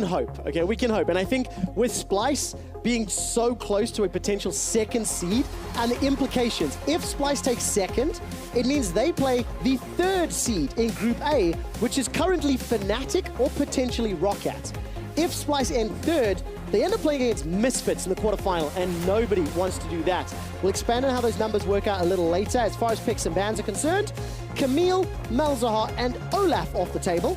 can hope, okay? We can hope. And I think with Splyce being so close to a potential second seed and the implications, if Splyce takes second, it means they play the third seed in Group A, which is currently Fnatic or potentially Roccat. If Splyce end third, they end up playing against Misfits in the quarterfinal, and nobody wants to do that. We'll expand on how those numbers work out a little later. As far as picks and bans are concerned, Camille, Malzahar, and Olaf off the table.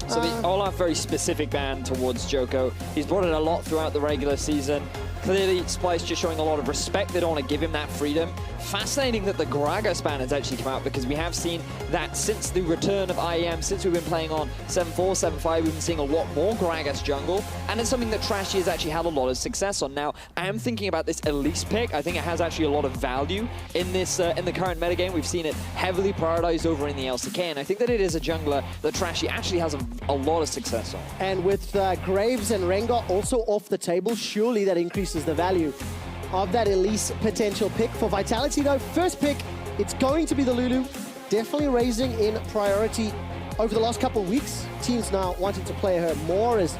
So the Olaf, very specific ban towards Joko. He's brought it a lot throughout the regular season. Clearly, Splyce just showing a lot of respect. They don't want to give him that freedom. Fascinating that the Gragas ban has actually come out, because we have seen that since the return of IEM, since we've been playing on 7-4, 7-5, we've been seeing a lot more Gragas jungle, and it's something that Trashy has actually had a lot of success on. Now, I am thinking about this Elise pick. I think it has actually a lot of value in this in the current metagame. We've seen it heavily prioritized over in the LCK, and I think that it is a jungler that Trashy actually has a lot of success on. And with Graves and Rengar also off the table, surely that increases the value of that Elise potential pick. For Vitality though, first pick, it's going to be the Lulu. Definitely raising in priority over the last couple of weeks. Teams now wanting to play her more, as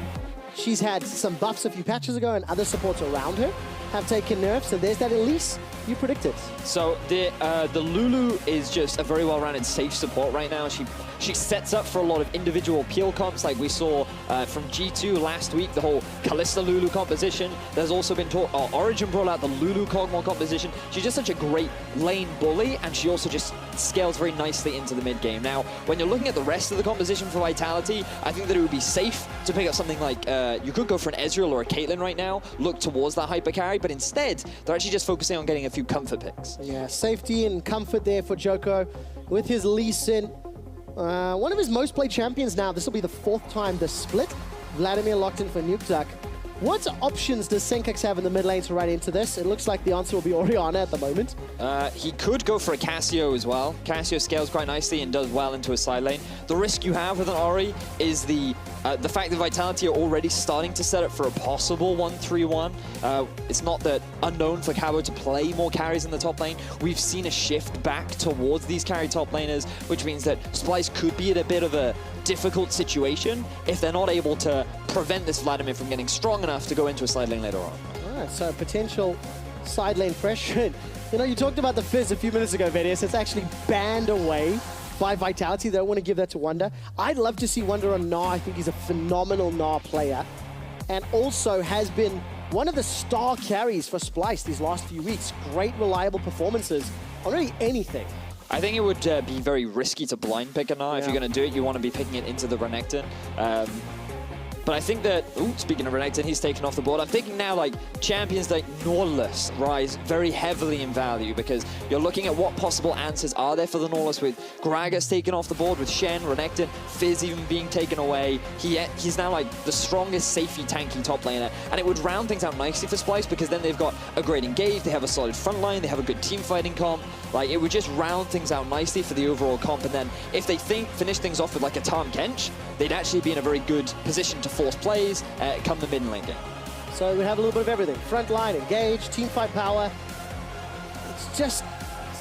she's had some buffs a few patches ago and other supports around her have taken nerfs. So there's that Elise you predicted. So the Lulu is just a very well-rounded safe support right now. She sets up for a lot of individual peel comps, like we saw from G2 last week, the whole Kalista Lulu composition. There's also been talk, Origin brought out the Lulu Kog'Maw composition. She's just such a great lane bully, and she also just scales very nicely into the mid game. Now, when you're looking at the rest of the composition for Vitality, I think that it would be safe to pick up something like, you could go for an Ezreal or a Caitlyn right now, look towards that hyper carry, but instead, they're actually just focusing on getting a few comfort picks. Yeah, safety and comfort there for Joko with his Lee Sin. One of his most played champions now. This will be the 4th time this split. Vladimir locked in for Nukeduck. What options does Senkax have in the mid lane to run into this? It looks like the answer will be Orianna at the moment. He could go for a Cassio as well. Cassio scales quite nicely and does well into a side lane. The risk you have with an Ori is the fact that Vitality are already starting to set up for a possible 1-3-1. It's not that unknown for Cabo to play more carries in the top lane. We've seen a shift back towards these carry top laners, which means that Splyce could be in a bit of a difficult situation if they're not able to prevent this Vladimir from getting strong enough to go into a side lane later on. All right, so potential side lane pressure. You know, you talked about the Fizz a few minutes ago, Vedius. It's actually banned away by Vitality. They don't want to give that to Wonder. I'd love to see Wonder on Gnar. I think he's a phenomenal Gnar player, and also has been one of the star carries for Splyce these last few weeks. Great, reliable performances on really anything. I think it would be very risky to blind pick a Gnar. If you're going to do it, you want to be picking it into the Renekton. But I think that, speaking of Renekton, he's taken off the board. I'm thinking now, like, champions like Nautilus rise very heavily in value, because you're looking at what possible answers are there for the Nautilus, with Gragas taken off the board, with Shen, Renekton, Fizz even being taken away. He's now, like, the strongest safety tanky top laner, and it would round things out nicely for Splyce, because then they've got a great engage, they have a solid front line, they have a good team fighting comp. Like, it would just round things out nicely for the overall comp, and then if they finish things off with, like, a Tahm Kench, they'd actually be in a very good position to force plays come the mid lane game. So we have a little bit of everything. Front line, engage, team fight power. It's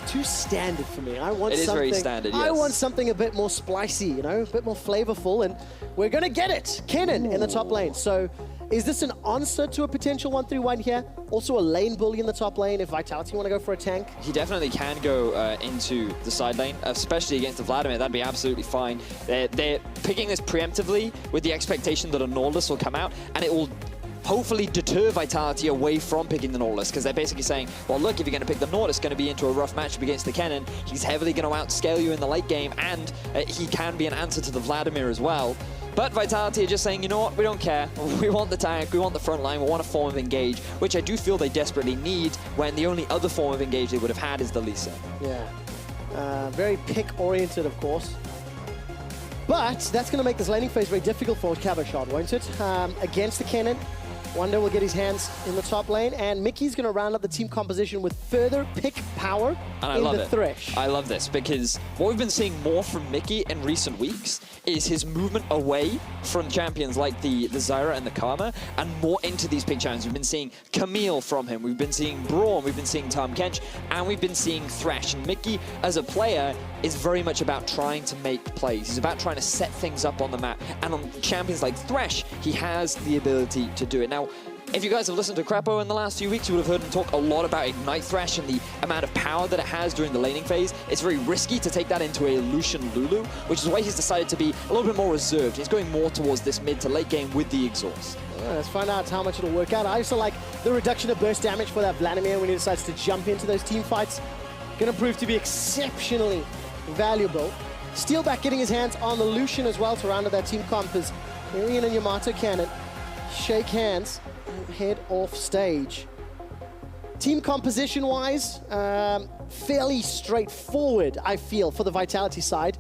too standard for me. I want it is very standard, yes. I want something a bit more splicey, you know, a bit more flavorful, and we're going to get it. Kennen in the top lane. So is this an answer to a potential 1-3-1 here? Also a lane bully in the top lane if Vitality want to go for a tank? He definitely can go into the side lane, especially against the Vladimir. That'd be absolutely fine. They're picking this preemptively with the expectation that a Nautilus will come out, and it will hopefully deter Vitality away from picking the Nautilus, because they're basically saying, well, look, if you're going to pick the Nautilus, it's going to be into a rough matchup against the Kennen. He's heavily going to outscale you in the late game, and he can be an answer to the Vladimir as well. But Vitality are just saying, you know what, we don't care. We want the tank, we want the front line, we want a form of engage, which I do feel they desperately need when the only other form of engage they would have had is the Lee Sin. Yeah, very pick-oriented, of course. But that's going to make this laning phase very difficult for Cabochard, won't it? Against the Kennen, Wonder will get his hands in the top lane, and Mickey's going to round up the team composition with further pick power in the Thresh. I love this because what we've been seeing more from Mickey in recent weeks is his movement away from champions like the Zyra and the Karma and more into these pick champions. We've been seeing Camille from him, we've been seeing Braum, we've been seeing Tahm Kench, and we've been seeing Thresh. And Mickey, as a player, is very much about trying to make plays. He's about trying to set things up on the map. And on champions like Thresh, he has the ability to do it. Now, if you guys have listened to Crapo in the last few weeks, you would have heard him talk a lot about Ignite Thresh and the amount of power that it has during the laning phase. It's very risky to take that into a Lucian Lulu, which is why he's decided to be a little bit more reserved. He's going more towards this mid to late game with the exhaust. Let's find out how much it'll work out. I also like the reduction of burst damage for that Vladimir when he decides to jump into those team fights. Going to prove to be exceptionally valuable. Steelback getting his hands on the Lucian as well to round up that team comp as Arian and Yamato Cannon shake hands and head off stage. Team composition-wise, fairly straightforward, I feel, for the Vitality side.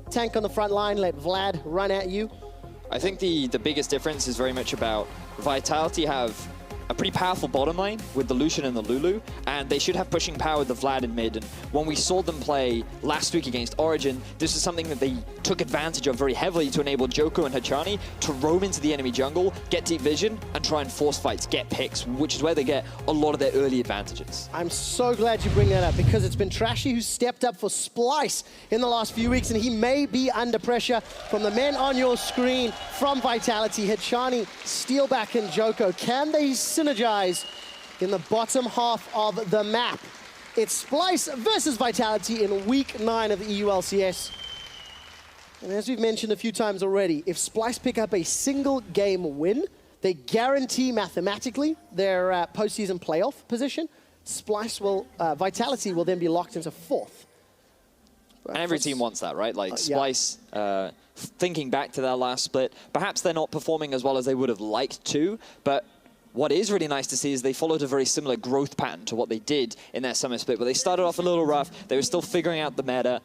Tank on the front line, let Vlad run at you. I think the biggest difference is very much about Vitality have a pretty powerful bottom lane with the Lucian and the Lulu, and they should have pushing power with the Vlad in mid. And when we saw them play last week against Origin, this is something that they took advantage of very heavily to enable Joko and Hachani to roam into the enemy jungle, get deep vision, and try and force fights, get picks, which is where they get a lot of their early advantages. I'm so glad you bring that up because it's been Trashy who stepped up for Splyce in the last few weeks, and he may be under pressure from the men on your screen from Vitality. Hachani, Steelback, and Joko. Can they synergize in the bottom half of the map? It's Splyce versus Vitality in week 9 of the EU LCS. And as we've mentioned a few times already, if Splyce pick up a single game win, they guarantee mathematically their postseason playoff position. Splyce will, Vitality will then be locked into 4th. And every team wants that, right? Like Splyce, thinking back to their last split, perhaps they're not performing as well as they would have liked to, but what is really nice to see is they followed a very similar growth pattern to what they did in their summer split, but they started off a little rough. They were still figuring out the meta.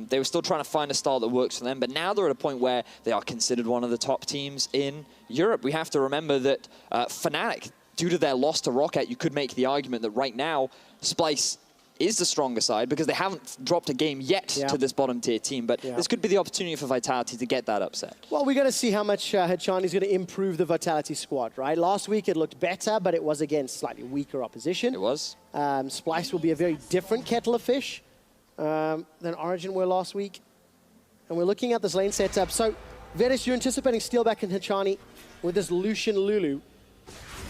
They were still trying to find a style that works for them, but now they're at a point where they are considered one of the top teams in Europe. We have to remember that Fnatic, due to their loss to Rocket, you could make the argument that right now, Splyce is the stronger side because they haven't dropped a game yet to this bottom tier team, but this could be the opportunity for Vitality to get that upset. Well, we're going to see how much Hachani is going to improve the Vitality squad, right? Last week it looked better, but it was against slightly weaker opposition. It was. Splyce will be a very different kettle of fish than Origin were last week. And we're looking at this lane setup. So, Veris, you're anticipating Steelback and Hachani with this Lucian Lulu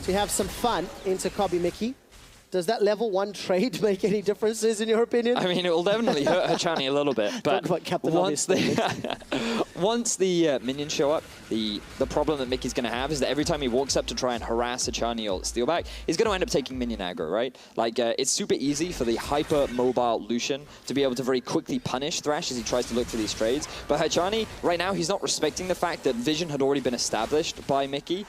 to have some fun into Kobe Mickey. Does that level 1 trade make any differences in your opinion? I mean, it will definitely hurt Hachani a little bit, but once the minions show up, the problem that Mickey's going to have is that every time he walks up to try and harass Hachani or Steelback, he's going to end up taking minion aggro, right? Like, it's super easy for the hyper-mobile Lucian to be able to very quickly punish Thresh as he tries to look for these trades. But Hachani, right now, he's not respecting the fact that vision had already been established by Mickey.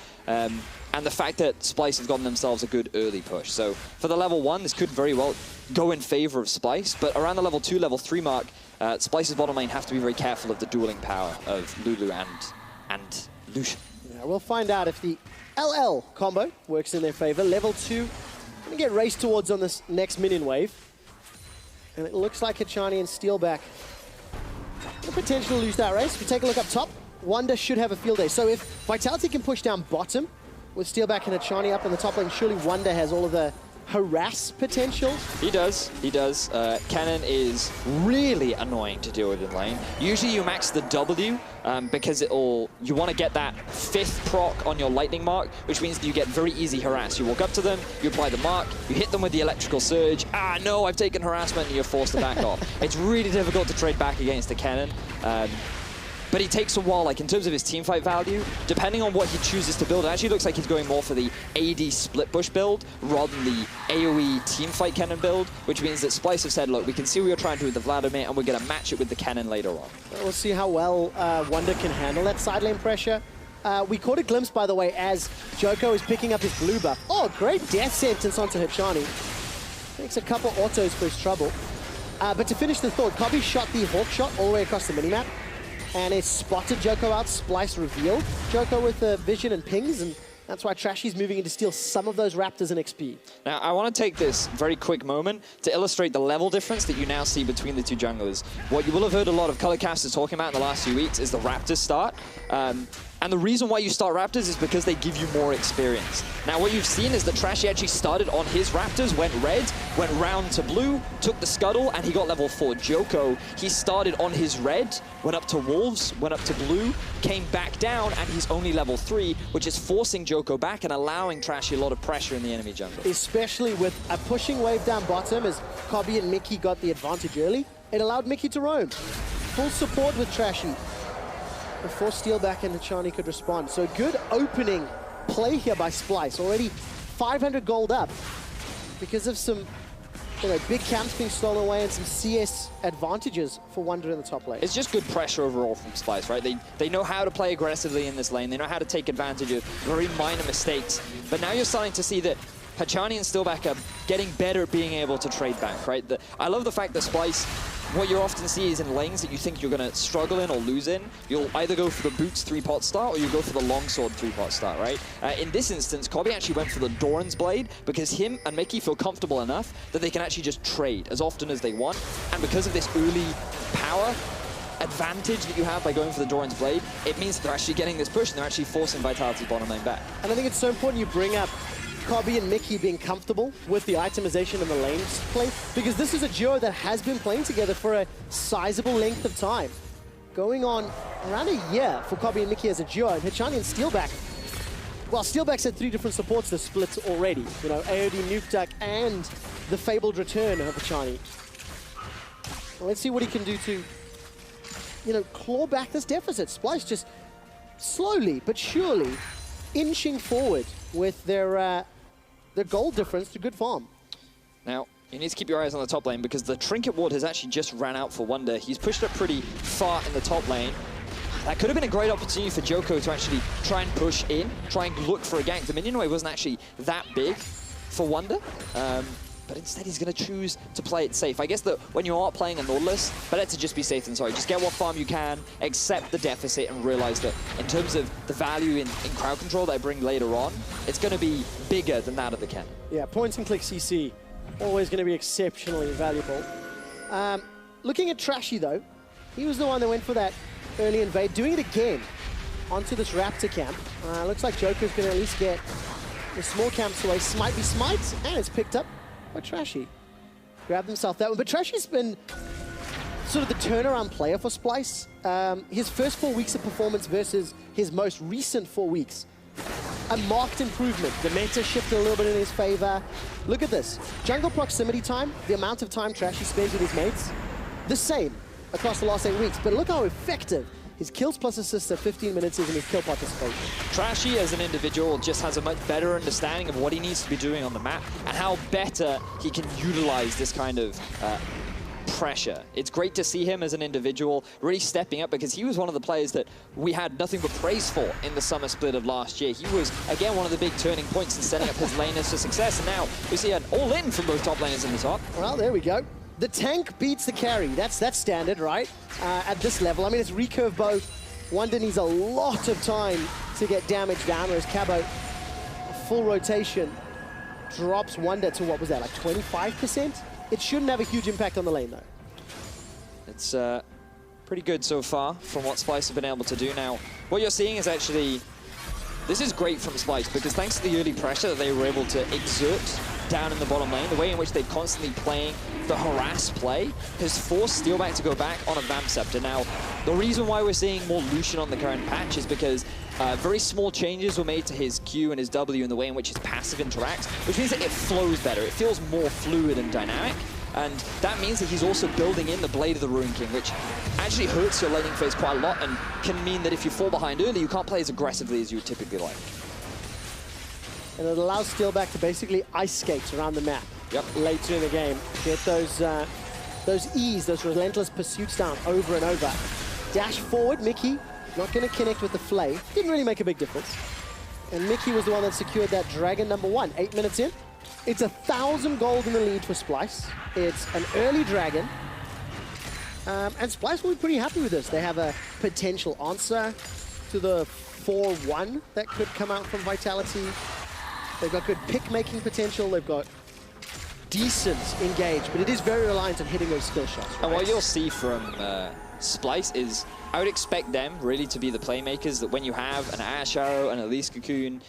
And the fact that Splyce has gotten themselves a good early push. So for the level 1, this could very well go in favor of Splyce, but around the level 2, level 3 mark, Splyce's bottom lane have to be very careful of the dueling power of Lulu and Lucian. Yeah, we'll find out if the LL combo works in their favor. Level 2, going to get raced towards on this next minion wave. And it looks like Hachani and Steelback the potential to lose that race. If we take a look up top, Wonder should have a field day. So if Vitality can push down bottom, with Steelback and Hachani up in the top lane, surely Wonder has all of the harass potential. He does. Cannon is really annoying to deal with in lane. Usually you max the W because you want to get that 5th proc on your lightning mark, which means that you get very easy harass. You walk up to them, you apply the mark, you hit them with the electrical surge. Ah, no, I've taken harassment, and you're forced to back off. It's really difficult to trade back against the Cannon. But he takes a while, like in terms of his teamfight value, depending on what he chooses to build, it actually looks like he's going more for the AD split push build rather than the AoE teamfight cannon build, which means that Splyce have said, look, we can see what you're trying to do with the Vladimir, and we're going to match it with the cannon later on. We'll see how well Wonder can handle that side lane pressure. We caught a glimpse, by the way, as Joko is picking up his blue buff. Oh, great death sentence onto Hachani. Takes a couple autos for his trouble. But to finish the thought, Kobe shot the Hawk shot all the way across the minimap. And it spotted Joko out. Splyce revealed Joko with the vision and pings, and That's why Trashy's moving in to steal some of those Raptors and XP. Now, I want to take this very quick moment to illustrate the level difference that you now see between the two junglers. What you will have heard a lot of color casters talking about in the last few weeks is the Raptors start. And the reason why you start Raptors is because they give you more experience. Now, what you've seen is that Trashy actually started on his Raptors, went red, went round to blue, took the scuttle, and he got level 4. Joko, he started on his red, went up to wolves, went up to blue, came back down, and he's only level 3, which is forcing Joko back and allowing Trashy a lot of pressure in the enemy jungle. Especially with a pushing wave down bottom as Kobe and Mickey got the advantage early. It allowed Mickey to roam. Full support with Trashy before Steelback and Hachani could respond. So good opening play here by Splyce. Already 500 gold up because of some big camps being stolen away and some CS advantages for Wonder in the top lane. It's just good pressure overall from Splyce, right? They know how to play aggressively in this lane. They know how to take advantage of very minor mistakes. But now you're starting to see that Hachani and Steelback are getting better at being able to trade back, right? I love the fact that Splyce, what you often see is in lanes that you think you're going to struggle in or lose in, you'll either go for the boots 3-pot start or you go for the longsword 3-pot start, right? In this instance, Kobe actually went for the Doran's Blade because him and Mickey feel comfortable enough that they can actually just trade as often as they want. And because of this early power advantage that you have by going for the Doran's Blade, it means that they're actually getting this push and they're actually forcing Vitality's bottom lane back. And I think it's so important you bring up Kobe and Mickey being comfortable with the itemization and the lanes play, because this is a duo that has been playing together for a sizable length of time. Going on around a year for Kobe and Mickey as a duo, and Hachani and Steelback. Well, Steelback's had 3 different supports this split already. AOD, Nuke Duck, and the fabled return of Hachani. Well, let's see what he can do to, claw back this deficit. Splyce just slowly but surely inching forward with their gold difference to good farm. Now, you need to keep your eyes on the top lane because the Trinket Ward has actually just ran out for Wonder. He's pushed up pretty far in the top lane. That could have been a great opportunity for Joko to actually try and push in, try and look for a gank. The minion wave wasn't actually that big for Wonder. But instead he's going to choose to play it safe. I guess that when you are playing a Nautilus, better to just be safe than sorry. Just get what farm you can, accept the deficit, and realize that in terms of the value in crowd control that I bring later on, it's going to be bigger than that of the cannon. Yeah, point and click CC, always going to be exceptionally valuable. Looking at Trashy though, he was the one that went for that early invade, doing it again onto this Raptor camp. Looks like Joker's going to at least get the small camps away. Smite be smites, and it's picked up by Trashy. Grabbed himself that one. But Trashy's been sort of the turnaround player for Splyce. His first 4 weeks of performance versus his most recent 4 weeks. A marked improvement. The meta shifted a little bit in his favor. Look at this. Jungle proximity time, the amount of time Trashy spends with his mates, the same across the last 8 weeks. But look how effective his kills plus assists at 15 minutes is in his kill participation. Trashy as an individual just has a much better understanding of what he needs to be doing on the map and how better he can utilize this kind of pressure. It's great to see him as an individual really stepping up because he was one of the players that we had nothing but praise for in the summer split of last year. He was, again, one of the big turning points in setting up his laners for success, and now we see an all-in from both top laners in the top. Well, there we go. The tank beats the carry. That's standard, right? At this level. I mean, it's recurve bow. Wonder needs a lot of time to get damage down, whereas Cabo, full rotation, drops Wonder to, what was that, like 25%? It shouldn't have a huge impact on the lane, though. It's pretty good so far from what Splyce have been able to do. Now, what you're seeing is actually, this is great from Splyce because thanks to the early pressure that they were able to exert down in the bottom lane, the way in which they're constantly playing the harass play has forced Steelback to go back on a Vamp Scepter. Now, the reason why we're seeing more Lucian on the current patch is because very small changes were made to his Q and his W in the way in which his passive interacts, which means that it flows better. It feels more fluid and dynamic. And that means that he's also building in the Blade of the Ruin King, which actually hurts your laning phase quite a lot and can mean that if you fall behind early, you can't play as aggressively as you would typically like. And it allows Steelback to basically ice skate around the map later in the game. Get those E's, those relentless pursuits down over and over. Dash forward, Mickey, not going to connect with the Flay. Didn't really make a big difference. And Mickey was the one that secured that Dragon #1. 8 minutes in. It's 1,000 gold in the lead for Splyce. It's an early Dragon. And Splyce will be pretty happy with this. They have a potential answer to to the 4-1 that could come out from Vitality. They've got good pick-making potential. They've got decent engage, but it is very reliant on hitting those skill shots. Right? And what you'll see from Splyce is, I would expect them really to be the playmakers, that when you have an Ash Arrow and a Elise Cocoon,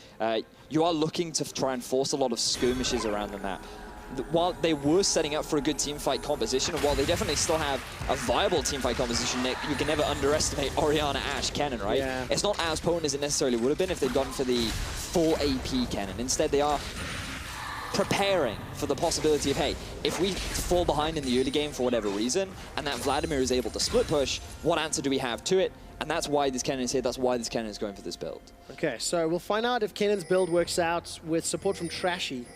you are looking to try and force a lot of skirmishes around the map. While they were setting up for a good teamfight composition, and while they definitely still have a viable teamfight composition, Nick, you can never underestimate Orianna, Ashe, Kennen, right? Yeah. It's not as potent as it necessarily would have been if they'd gone for the full AP Kennen. Instead, they are preparing for the possibility of, hey, if we fall behind in the early game for whatever reason, and that Vladimir is able to split push, what answer do we have to it? And that's why this Kennen is here, that's why this Kennen is going for this build. Okay, so we'll find out if Kennen's build works out with support from Trashy.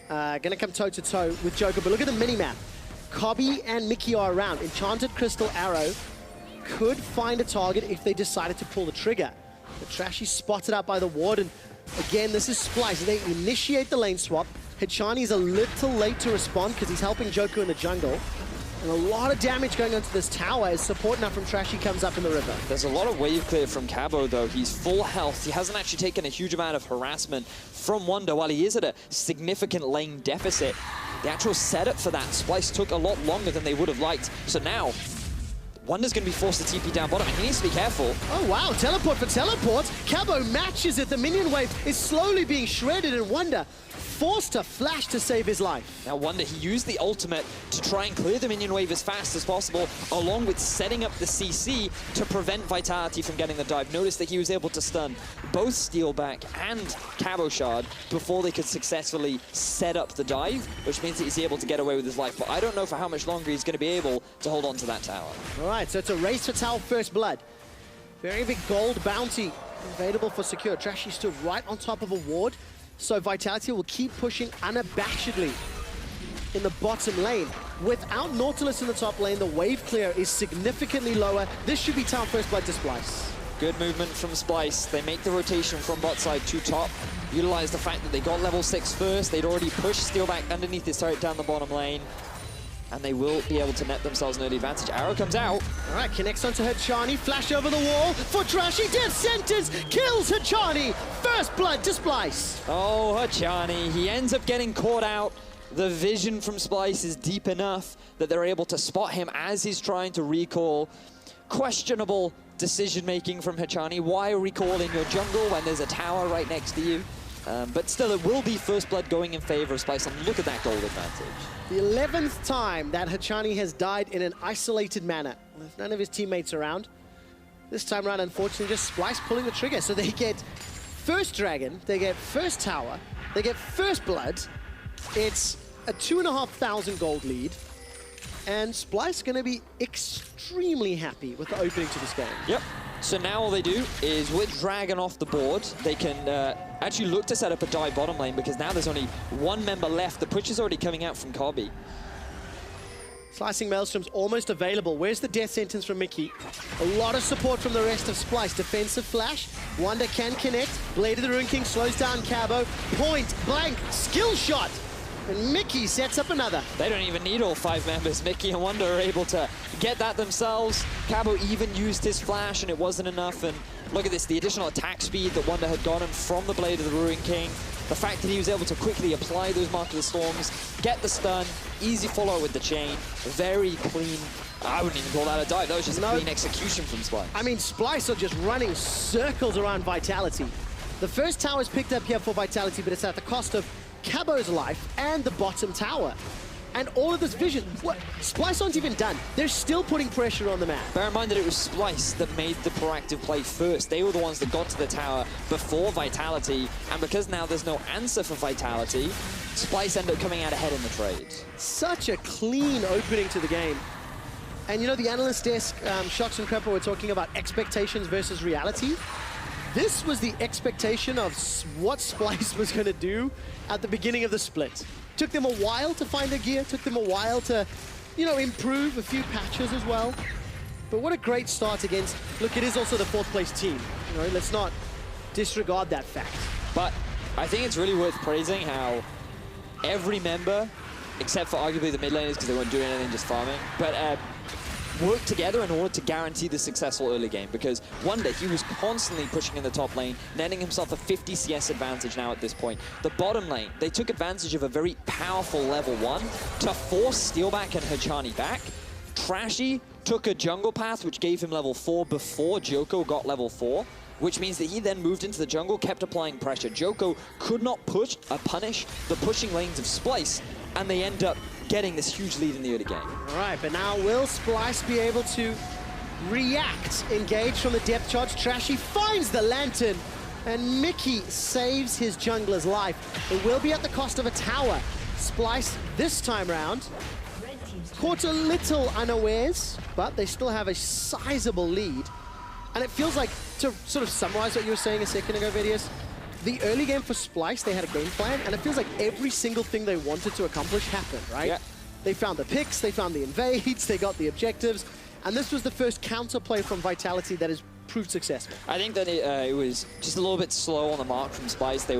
Gonna come toe-to-toe with Joker, but look at the mini-map. Cobby and Mickey are around. Enchanted Crystal Arrow could find a target if they decided to pull the trigger. But Trashy spotted out by the ward, and again, this is Splyce. They initiate the lane swap. Hichani's a little late to respond because he's helping Joker in the jungle. And a lot of damage going onto this tower as support now from Trashy comes up in the river. There's a lot of wave clear from Cabo, though. He's full health. He hasn't actually taken a huge amount of harassment from Wonder while he is at a significant lane deficit. The actual setup for that Splyce took a lot longer than they would have liked. So now, Wonder's going to be forced to TP down bottom, and he needs to be careful. Oh, wow. Teleport for teleport. Cabo matches it. The minion wave is slowly being shredded, and Wonder forced to flash to save his life. Now Wonder, he used the ultimate to try and clear the minion wave as fast as possible, along with setting up the CC to prevent Vitality from getting the dive. Notice that he was able to stun both Steelback and Cabo Shard before they could successfully set up the dive, which means that he's able to get away with his life. But I don't know for how much longer he's going to be able to hold on to that tower. All right, so it's a race for Tower First Blood. Very big gold bounty available for secure. Trashy stood right on top of a ward, so Vitality will keep pushing unabashedly in the bottom lane. Without Nautilus in the top lane, the wave clear is significantly lower. This should be Tower First Blood to Splyce. Good movement from Splyce. They make the rotation from bot side to top. Utilize the fact that they got level 6 first. They'd already pushed Steelback underneath his turret down the bottom lane. And they will be able to net themselves an early advantage. Arrow comes out. All right, connects onto Hichani. Flash over the wall for Trashy. Death sentence kills Hichani. First blood to Splyce. Oh, Hichani. He ends up getting caught out. The vision from Splyce is deep enough that they're able to spot him as he's trying to recall. Questionable decision-making from Hichani. Why recall in your jungle when there's a tower right next to you? But still, it will be first blood going in favor of Splyce. And look at that gold advantage. The 11th time that Hichani has died in an isolated manner, with none of his teammates around. This time around, unfortunately, just Splyce pulling the trigger. So they get first dragon, they get first tower, they get first blood. It's a 2,500 gold lead. And Splyce going to be extremely happy with the opening to this game. Yep. So now all they do is, with Dragon off the board, they can actually look to set up a dive bottom lane, because now there's only one member left. The push is already coming out from Cobby. Slicing Maelstrom's almost available. Where's the death sentence from Mickey? A lot of support from the rest of Splyce. Defensive flash. Wonder can connect. Blade of the Ruin King slows down Cabo. Point blank skill shot. And Mickey sets up another. They don't even need all 5 members. Mickey and Wonder are able to get that themselves. Cabo even used his flash and it wasn't enough. And look at this, the additional attack speed that Wonder had gotten from the Blade of the Ruin King. The fact that he was able to quickly apply those Mark of the Storms, get the stun, easy follow with the chain, very clean. I wouldn't even call that a dive. That was just a clean execution from Splyce. I mean, Splyce are just running circles around Vitality. The first tower is picked up here for Vitality, but it's at the cost of Cabo's life and the bottom tower. And all of this vision, what? Splyce aren't even done. They're still putting pressure on the map. Bear in mind that it was Splyce that made the proactive play first. They were the ones that got to the tower before Vitality. And because now there's no answer for Vitality, Splyce end up coming out ahead in the trade. Such a clean opening to the game. And you know, the analyst desk, Shox and Crepper were talking about expectations versus reality. This was the expectation of what Splyce was going to do at the beginning of the split. Took them a while to find their gear, took them a while to, you know, improve a few patches as well. But what a great start against, look, it is also the 4th place team. You know, let's not disregard that fact. But I think it's really worth praising how every member, except for arguably the mid laners because they weren't doing anything, just farming, but work together in order to guarantee the successful early game, because Wonder, he was constantly pushing in the top lane, netting himself a 50 CS advantage now at this point. The bottom lane, they took advantage of a very powerful level 1 to force Steelback and Hachani back. Trashy took a jungle path, which gave him level 4 before Joko got level 4, which means that he then moved into the jungle, kept applying pressure. Joko could not punish the pushing lanes of Splyce, and they end up getting this huge lead in the early game. All right, but now will Splyce be able to react, engage from the depth charge? Trashy finds the lantern, and Mickey saves his jungler's life. It will be at the cost of a tower. Splyce, this time round, caught a little unawares, but they still have a sizable lead. And it feels like, to sort of summarize what you were saying a second ago, Vedius, the early game for Splyce, they had a game plan, and it feels like every single thing they wanted to accomplish happened, right? Yeah. They found the picks, they found the invades, they got the objectives, and this was the first counterplay from Vitality that has proved successful. I think that it was just a little bit slow on the mark from Splyce. They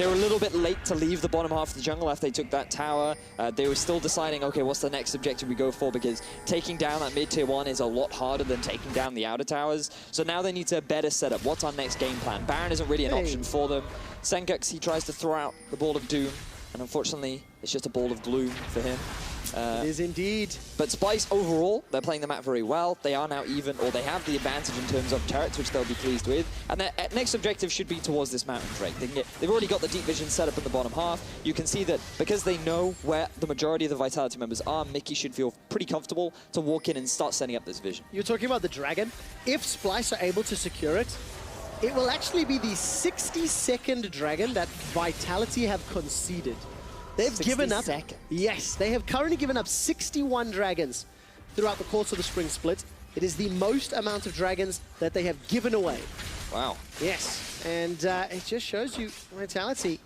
were a little bit late to leave the bottom half of the jungle after they took that tower. They were still deciding, okay, what's the next objective we go for? Because taking down that mid-tier 1 is a lot harder than taking down the outer towers. So now they need to better set up. What's our next game plan? Baron isn't really an option for them. Senkux, he tries to throw out the ball of doom, and unfortunately, it's just a ball of gloom for him. It is indeed. But Splyce, overall, they're playing the map very well. They are now even, or they have the advantage in terms of turrets, which they'll be pleased with. And their next objective should be towards this mountain Drake. They've already got the deep vision set up in the bottom half. You can see that because they know where the majority of the Vitality members are, Mickey should feel pretty comfortable to walk in and start setting up this vision. You're talking about the Dragon. If Splyce are able to secure it, it will actually be the 62nd Dragon that Vitality have conceded. They've given up, yes, they have currently given up 61 dragons throughout the course of the spring split. It is the most amount of dragons that they have given away. Wow. Yes, and it just shows you Vitality,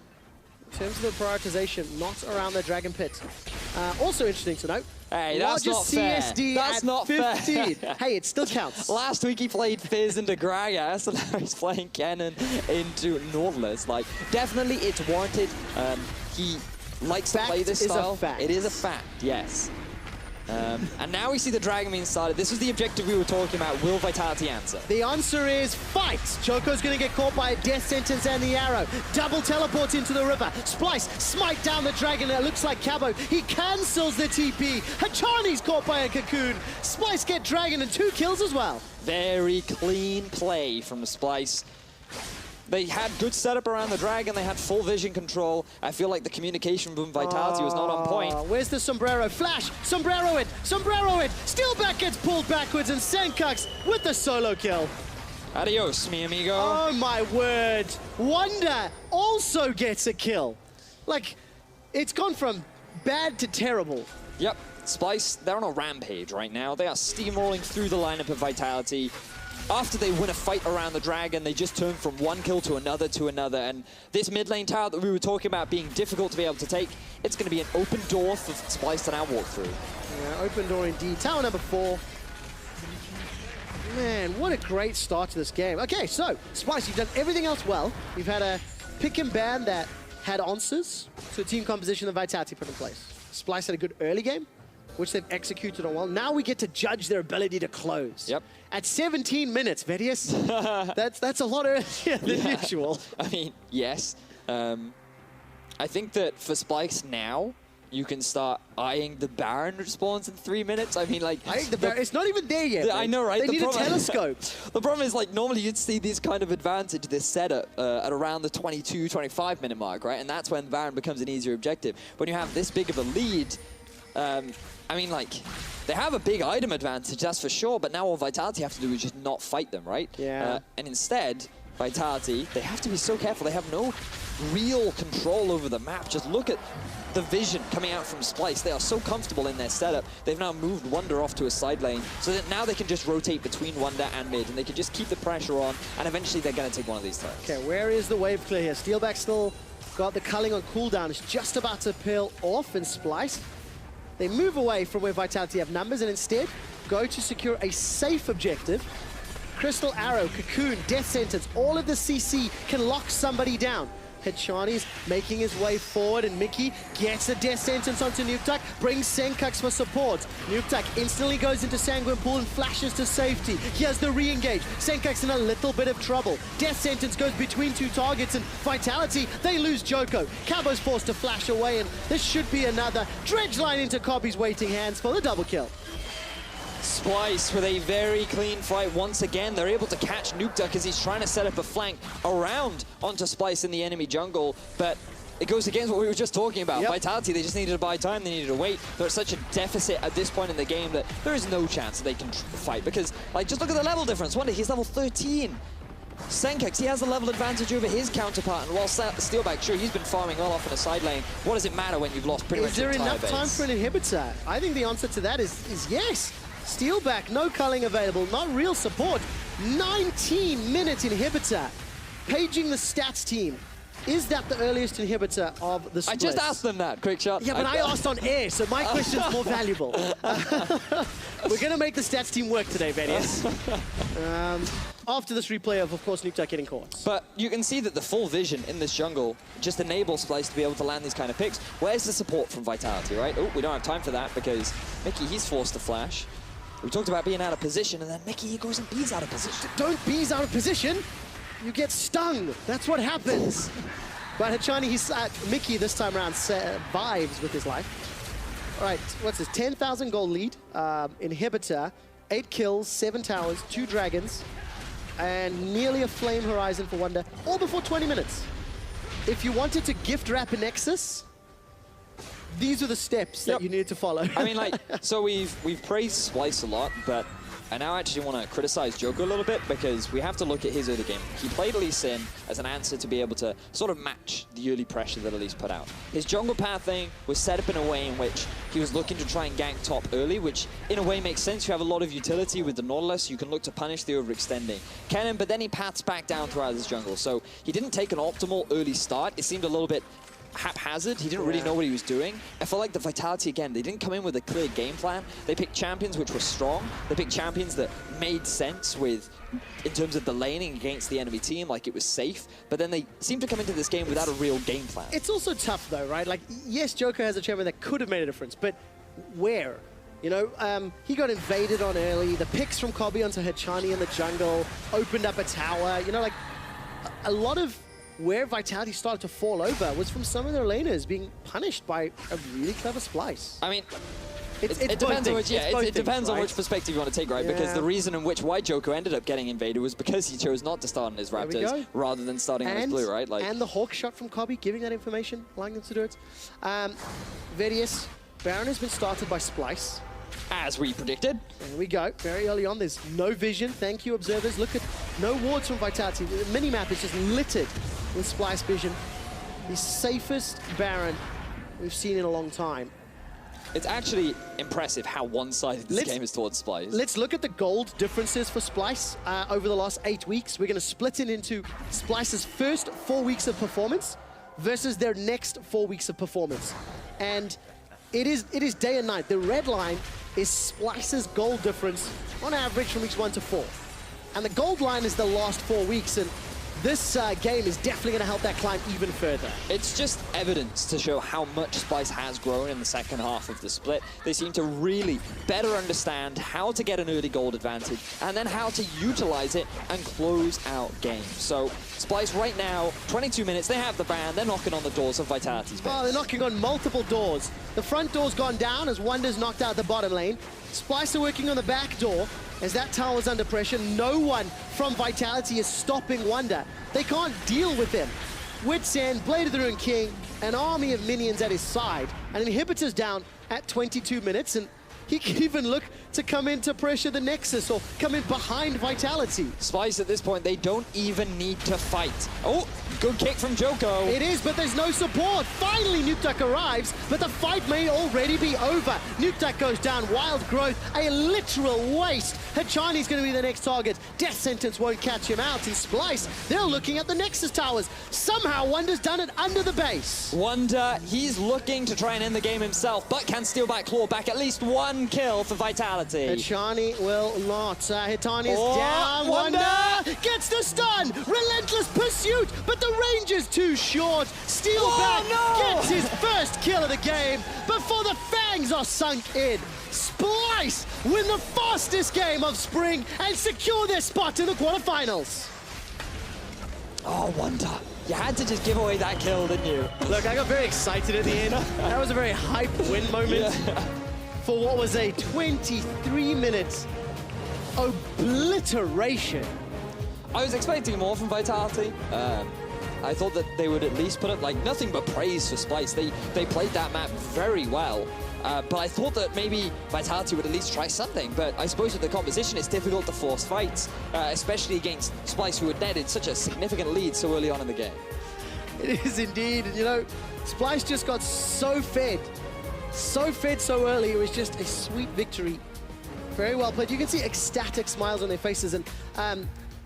in terms of the prioritization, not around the dragon pit. Also interesting to note, hey, that's not fair. CSD that's at not 15. Fair. Hey, it still counts. Last week he played Fizz into Gragas, and now he's playing Kennen into Nautilus. Like, definitely it's warranted. He likes to play this style. It is a fact, yes. And now we see the Dragon being started. This was the objective we were talking about. Will Vitality answer? The answer is fight. Joko's going to get caught by a death sentence and the arrow. Double teleport into the river. Splyce smite down the Dragon. It looks like Cabo. He cancels the TP. Hachani's caught by a cocoon. Splyce get Dragon and 2 kills as well. Very clean play from Splyce. They had good setup around the Dragon. They had full vision control. I feel like the communication from Vitality was not on point. Where's the sombrero? Flash! Sombrero it! Sombrero it! Steelback gets pulled backwards and Senkux with the solo kill. Adios, mi amigo. Oh my word. Wonder also gets a kill. Like, it's gone from bad to terrible. Yep. Splyce, they're on a rampage right now. They are steamrolling through the lineup of Vitality. After they win a fight around the Dragon, they just turn from one kill to another and this mid lane tower that we were talking about being difficult to be able to take, it's going to be an open door for Splyce to now walk through. Yeah, open door indeed. Tower number 4. Man, what a great start to this game. Okay, so, Splyce, you've done everything else well. You've had a pick and ban that had answers to the team composition that Vitality put in place. Splyce had a good early game, which they've executed on well. Now we get to judge their ability to close. Yep. At 17 minutes, Vedius, that's a lot earlier than usual. I mean, yes. I think that for Splyce now, you can start eyeing the Baron response in 3 minutes. I mean, like... I think the Baron, it's not even there yet. I know, right? They need a telescope. The problem is, like, normally you'd see this kind of advantage, this setup, at around the 22, 25 minute mark, right? And that's when Baron becomes an easier objective. When you have this big of a lead, I mean, like, they have a big item advantage, that's for sure, but now all Vitality have to do is just not fight them, right? Yeah. And instead, Vitality, they have to be so careful. They have no real control over the map. Just look at the vision coming out from Splyce. They are so comfortable in their setup. They've now moved Wonder off to a side lane, so that now they can just rotate between Wonder and mid, and they can just keep the pressure on, and eventually they're going to take one of these turrets. Okay, where is the wave clear here? Steelback still got the culling on cooldown. It's just about to peel off in Splyce. They move away from where Vitality have numbers and instead go to secure a safe objective. Crystal Arrow, Cocoon, Death Sentence, all of the CC can lock somebody down. Hechani's making his way forward, and Mickey gets a death sentence onto Nukeduck, brings Senkux for support. Nukeduck instantly goes into Sanguine Pool and flashes to safety. He has the re-engage. Senkux in a little bit of trouble. Death sentence goes between two targets, and Vitality, they lose Joko. Cabo's forced to flash away, and this should be another dredge line into Cobby's waiting hands for the double kill. Splyce with a very clean fight once again. They're able to catch Nukeduck as he's trying to set up a flank around onto Splyce in the enemy jungle, but it goes against what we were just talking about. Yep. Vitality, they just needed to buy time, they needed to wait. They're at such a deficit at this point in the game that there is no chance that they can fight, because, like, just look at the level difference. Wonder, he's level 13. Senkux, he has the level advantage over his counterpart, and while Steelback, sure, he's been farming well off in a side lane. What does it matter when you've lost pretty much your entire base? Is there enough time for an inhibitor? I think the answer to that is yes. Steelback, no culling available, not real support. 19-minute inhibitor. Paging the stats team. Is that the earliest inhibitor of the split? I just asked them that, quick shot. Yeah, but I asked on air, so my question's more valuable. We're going to make the stats team work today, Vedius. After this replay of course, Nukeduck getting caught. But you can see that the full vision in this jungle just enables Splyce to be able to land these kind of picks. Where's the support from Vitality, right? Oh, we don't have time for that because Mickey, he's forced to flash. We talked about being out of position, and then Mickey, he goes and bees out of position. Don't bees out of position. You get stung. That's what happens. But Hechani, Mickey this time around survives with his life. All right, what's this? 10,000 gold lead. Inhibitor, 8 kills, 7 towers, 2 dragons, and nearly a flame horizon for Wonder, all before 20 minutes. If you wanted to gift wrap a Nexus, these are the steps that you need to follow. I mean, like, so we've praised Splyce a lot, but I now actually want to criticize Joko a little bit because we have to look at his early game. He played Lee Sin as an answer to be able to sort of match the early pressure that Elise put out. His jungle pathing was set up in a way in which he was looking to try and gank top early, which in a way makes sense. You have a lot of utility with the Nautilus. You can look to punish the overextending cannon, but then he paths back down throughout his jungle. So he didn't take an optimal early start. It seemed a little bit haphazard. He didn't really know what he was doing. I felt like the Vitality, again, they didn't come in with a clear game plan. They picked champions which were strong. They picked champions that made sense in terms of the laning against the enemy team, like it was safe. But then they seemed to come into this game without a real game plan. It's also tough though, right? Like, yes, Joko has a champion that could have made a difference, but where? You know, he got invaded on early. The picks from Cobby onto Hechani in the jungle opened up a tower. You know, like, a lot of where Vitality started to fall over was from some of their laners being punished by a really clever Splyce. I mean, it depends on which, it depends on which perspective you want to take, right? Yeah. Because the reason in which why Joko ended up getting invaded was because he chose not to start on his Raptors rather than starting on his blue, right? Like, and the Hawk shot from Cobby, giving that information, allowing them to do it. Vedius, Baron has been started by Splyce. as we predicted. There we go. Very early on, there's no vision. Thank you, observers. Look at no wards from Vitality. The minimap is just littered with Splyce vision. The safest Baron we've seen in a long time. It's actually impressive how one-sided this game is towards Splyce. Let's look at the gold differences for Splyce over the last 8 weeks. We're going to split it into Splyce's first 4 weeks of performance versus their next 4 weeks of performance. And it is day and night. The red line is Splyce's gold difference on average from weeks 1 to 4. And the gold line is the last 4 weeks. And this game is definitely going to help that climb even further. It's just evidence to show how much Splyce has grown in the second half of the split. They seem to really better understand how to get an early gold advantage and then how to utilize it and close out games. So Splyce right now, 22 minutes, they have the ban, they're knocking on the doors of Vitality's base. Oh, they're knocking on multiple doors. The front door's gone down as Wonder's knocked out the bottom lane. Splyce are working on the back door. As that tower's under pressure, no one from Vitality is stopping Wonder. They can't deal with him. Witsend, Blade of the Ruined King, an army of minions at his side, and Inhibitor's down at 22 minutes, and he can even look to come in to pressure the Nexus or come in behind Vitality. Splyce at this point, they don't even need to fight. Oh, good kick from Joko. It is, but there's no support. Finally, Nukeduck arrives, but the fight may already be over. Nukeduck goes down, Wild Growth, a literal waste. Hechani's going to be the next target. Death Sentence won't catch him out. And Splyce, they're looking at the Nexus towers. Somehow, Wonder's done it under the base. Wonder, he's looking to try and end the game himself, but can steal back, claw back at least one kill for Vitality. Vitality. Hachani will not. Hitani is Oh, down. Wonder! Gets the stun. Relentless pursuit, but the range is too short. Steelback gets his first kill of the game before the fangs are sunk in. Splyce win the fastest game of spring and secure their spot in the quarterfinals. Oh, Wonder. You had to just give away that kill, didn't you? Look, I got very excited at the end. That was a very hype win moment for what was a 23-minute obliteration. I was expecting more from Vitality. I thought that they would at least put up like nothing but praise for Splyce. They played that map very well. But I thought that maybe Vitality would at least try something. But I suppose with the composition, it's difficult to force fights, especially against Splyce, who had netted such a significant lead so early on in the game. It is indeed. You know, Splyce just got so fed so early. It was just a sweet victory. Very well played. You can see ecstatic smiles on their faces. And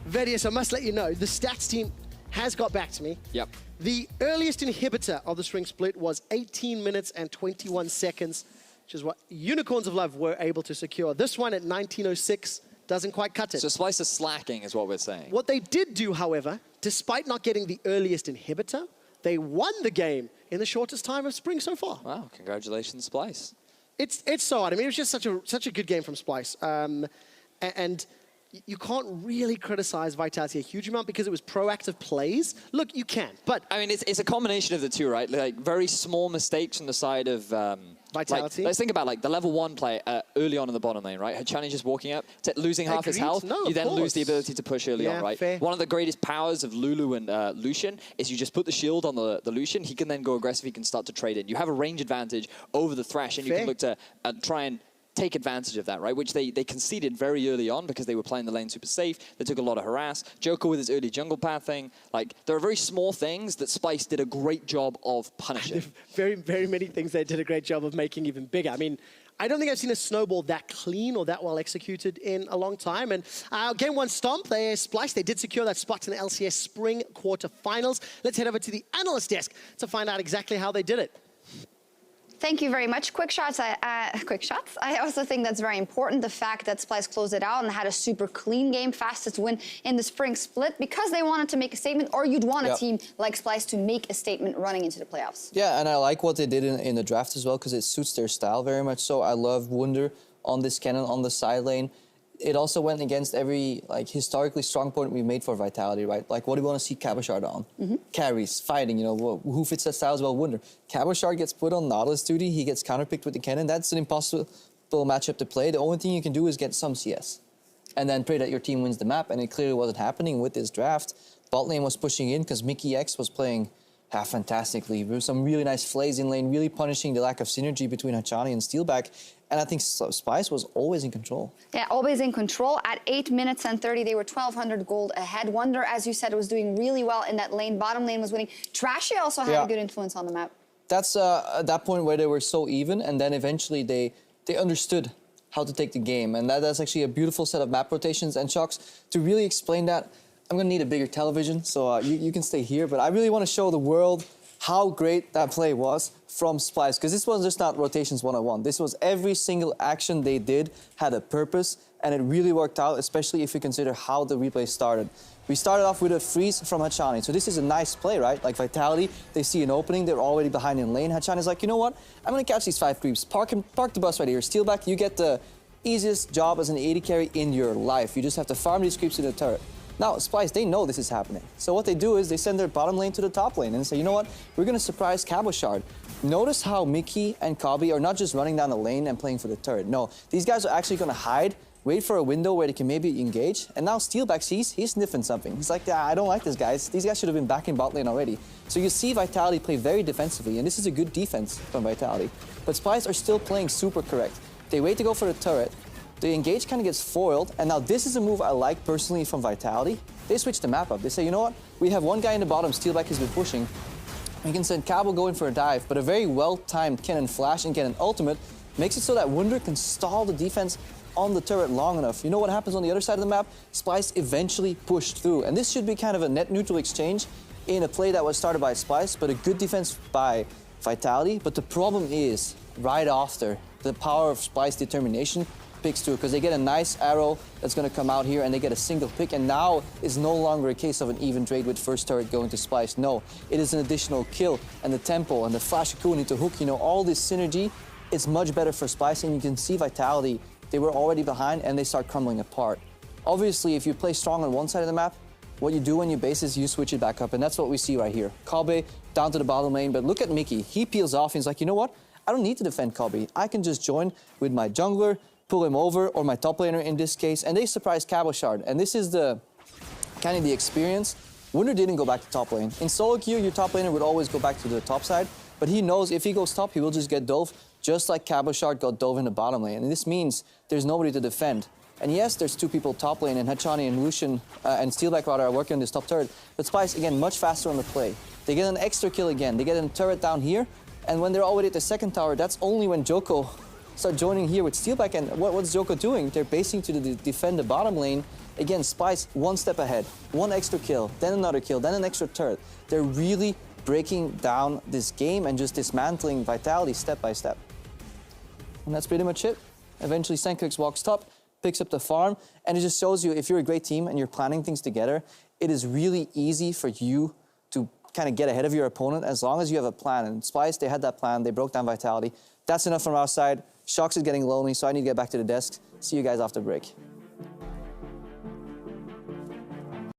Vedius, I must let you know, the stats team has got back to me. Yep. The earliest inhibitor of the spring split was 18 minutes and 21 seconds, which is what Unicorns of Love were able to secure. This one at 19:06 doesn't quite cut it. So Splyce is slacking is what we're saying. What they did do, however, despite not getting the earliest inhibitor, they won the game in the shortest time of spring so far. Wow, congratulations, Splyce. It's so odd. I mean, it was just such a good game from Splyce. And you can't really criticize Vitality a huge amount because it was proactive plays. Look, you can, but... I mean, it's a combination of the two, right? Like, very small mistakes on the side of... Vitality. Like, let's think about, like, the level 1 play early on in the bottom lane, right? Hachani just walking up, losing half his health. No, you then course. lose the ability to push early on, right? Fair. One of the greatest powers of Lulu and Lucian is you just put the shield on the Lucian. He can then go aggressive. He can start to trade in. You have a range advantage over the Thresh, and you can look to try and take advantage of that, right? Which they conceded very early on because they were playing the lane super safe. They took a lot of harass. Joker with his early jungle pathing. Like, there are very small things that Splyce did a great job of punishing. Very, very many things they did a great job of making even bigger. I mean, I don't think I've seen a snowball that clean or that well executed in a long time. And game one stomp, Splyce, they did secure that spot in the LCS Spring quarterfinals. Let's head over to the analyst desk to find out exactly how they did it. Thank you very much. Quick shots. I also think that's very important. The fact that Splyce closed it out and had a super clean game, fastest win in the spring split, because they wanted to make a statement, or you'd want a team like Splyce to make a statement running into the playoffs. Yeah, and I like what they did in the draft as well, because it suits their style very much so. I love Wunder on this cannon on the side lane. It also went against every historically strong point we made for Vitality, right? Like, what do we want to see Cabochard on? Carries, fighting, you know, who fits that style as well? Wunder. Cabochard gets put on Nautilus duty, he gets counterpicked with the cannon. That's an impossible matchup to play. The only thing you can do is get some CS. And then pray that your team wins the map, and it clearly wasn't happening with this draft. Bot lane was pushing in because Mickey X was playing fantastically. There was some really nice flays in lane, really punishing the lack of synergy between Hachani and Steelback. And I think Splyce was always in control. Yeah, always in control. At 8 minutes and 30, they were 1,200 gold ahead. Wunder, as you said, was doing really well in that lane. Bottom lane was winning. Trashy also had a good influence on the map. That's at that point where they were so even, and then eventually they understood how to take the game. And that's actually a beautiful set of map rotations. And Shocks, to really explain that, I'm going to need a bigger television, so you can stay here. But I really want to show the world how great that play was from Splyce, because this was just not rotations 101. This was every single action they did had a purpose, and it really worked out, especially if you consider how the replay started. We started off with a freeze from Hachani, so this is a nice play, right? Like Vitality, they see an opening, they're already behind in lane. Hachani's like, you know what? I'm going to catch these 5 creeps. Park the bus right here. Steelback, you get the easiest job as an AD carry in your life. You just have to farm these creeps in the turret. Now, Splyce, they know this is happening. So what they do is they send their bottom lane to the top lane and say, you know what? We're going to surprise Cabochard. Notice how Mickey and Kabi are not just running down the lane and playing for the turret. No, these guys are actually going to hide, wait for a window where they can maybe engage. And now Steelback sees he's sniffing something. He's like, I don't like this, guys. These guys should have been back in bot lane already. So you see Vitality play very defensively, and this is a good defense from Vitality. But Splyce are still playing super correct. They wait to go for the turret. The engage kind of gets foiled, and now this is a move I like personally from Vitality. They switch the map up. They say, you know what? We have one guy in the bottom, Steelback has been pushing. We can send Cabo go in for a dive, but a very well-timed cannon flash and get an ultimate makes it so that Wunder can stall the defense on the turret long enough. You know what happens on the other side of the map? Splyce eventually pushed through, and this should be kind of a net neutral exchange in a play that was started by Splyce, but a good defense by Vitality. But the problem is, right after the power of Splyce determination, picks too, because they get a nice arrow that's going to come out here, and they get a single pick, and now it's no longer a case of an even trade with first turret going to Splyce. No, it is an additional kill, and the tempo, and the flash coup into hook, you know, all this synergy is much better for Splyce, and you can see Vitality, they were already behind, and they start crumbling apart. Obviously, if you play strong on one side of the map, what you do when you base is you switch it back up, and that's what we see right here. Kobe down to the bottom lane, but look at Mickey. He peels off, and he's like, you know what? I don't need to defend Kobe. I can just join with my jungler, pull him over, or my top laner in this case, and they surprise Cabochard. And this is the kind of the experience. Wunder didn't go back to top lane. In solo queue, your top laner would always go back to the top side, but he knows if he goes top, he will just get dove, just like Cabochard got dove in the bottom lane. And this means there's nobody to defend. And yes, there's two people top lane, and Hachani and Lucian and Steelback rather are working on this top turret, but Splyce, again, much faster on the play. They get an extra kill again. They get a turret down here, and when they're already at the second tower, that's only when Joko start joining here with Steelback. And what's Joko doing? They're basing to defend the bottom lane. Again, Splyce one step ahead, one extra kill, then another kill, then an extra turret. They're really breaking down this game and just dismantling Vitality step by step. And that's pretty much it. Eventually, Senkix walks top, picks up the farm, and it just shows you if you're a great team and you're planning things together, it is really easy for you to kind of get ahead of your opponent as long as you have a plan. And Splyce, they had that plan. They broke down Vitality. That's enough from our side. Shox is getting lonely, so I need to get back to the desk. See you guys after break.